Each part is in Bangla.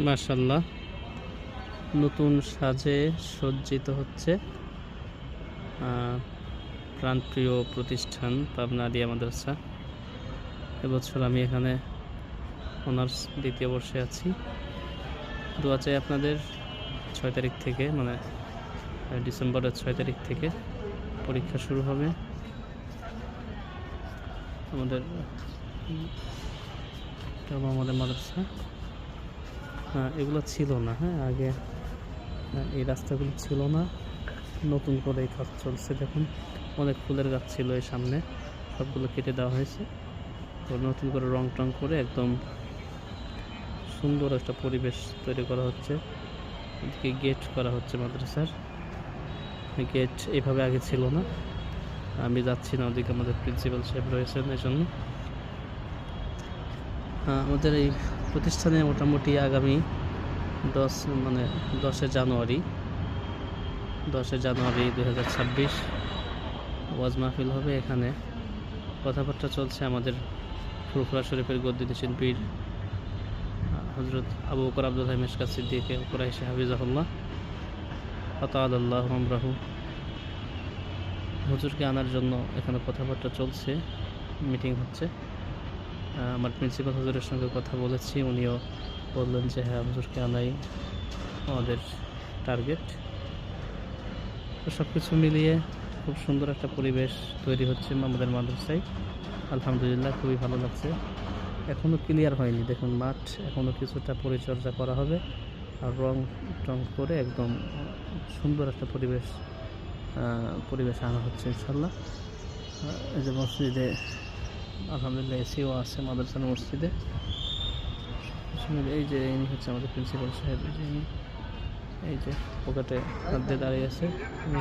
মাশাআল্লাহ, নতুন সাজে সজ্জিত হচ্ছে প্রাণপ্রিয় প্রতিষ্ঠান পাবনা আলিয়া মাদ্রাসা। এবছর আমি এখানে অনার্স দ্বিতীয় বর্ষে আছি। দোয়া চাই আপনাদের 6 তারিখ থেকে, মানে ডিসেম্বরের 6 তারিখ থেকে পরীক্ষা শুরু হবে। আমাদের মাদ্রাসা এগুলো ছিল না, আগে এই রাস্তাগুলো ছিল না, নতুন করে এই কাজ চলছে। দেখুন, অনেক ফুলের গাছ ছিল এই সামনে, সবগুলো কেটে দেওয়া হয়েছে। তো নতুন করে রং টং করে একদম সুন্দর একটা পরিবেশ তৈরি করা হচ্ছে। এদিকে গেট করা হচ্ছে মাদ্রাসার। গেট এইভাবে আগে ছিল না। আমি যাচ্ছি না, ওদিকে আমাদের প্রিন্সিপাল সাহেব রয়েছেন। এই জন্য আমাদের এই প্রতিষ্ঠানে মোটামুটি আগামী 10 জানুয়ারি 2026 ওয়াজ মাহফিল হবে। এখানে কথাবার্তা চলছে আমাদের ফুরফুরা শরীফের গদ্দিনশীল পীর হযরত আবু বকর আব্দুল হাই মিশকাত সিদ্দিক কুরাইশি হাফিজাহুল্লাহ আতাআল্লাহু আমরাহু, হুজুরকে আনার জন্য এখানে কথাবার্তা চলছে, মিটিং হচ্ছে। আমার প্রিন্সিপাল হুজুরের সঙ্গে কথা বলেছি, উনিও বললেন যে হ্যাঁ, হুজুরকে আনাই আমাদের টার্গেট। তো সব কিছু মিলিয়ে খুব সুন্দর একটা পরিবেশ তৈরি হচ্ছে আমাদের মাদ্রাসায়। আলহামদুলিল্লাহ, খুবই ভালো লাগছে। এখনও ক্লিয়ার হয়নি, দেখুন মাঠ এখনও কিছুটা পরিচর্যা করা হবে, আর রং টং করে একদম সুন্দর একটা পরিবেশ আনা হচ্ছে ইনশাল্লাহ। এই যে মসজিদে আলহামদুলিল্লাহ এসিও আছে মাদ্রাসার মসজিদে। এই যে ইনি হচ্ছে আমাদের প্রিন্সিপাল সাহেব, এই যে পকেটে হাত দিয়ে দাঁড়িয়ে আছে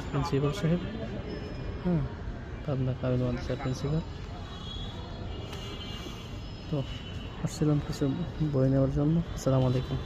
প্রিন্সিপাল সাহেব, পাবনা কামিল মাদ্রাসার প্রিন্সিপাল। তো আসছিলাম কিছু বই নেওয়ার জন্য। আসসালামু আলাইকুম।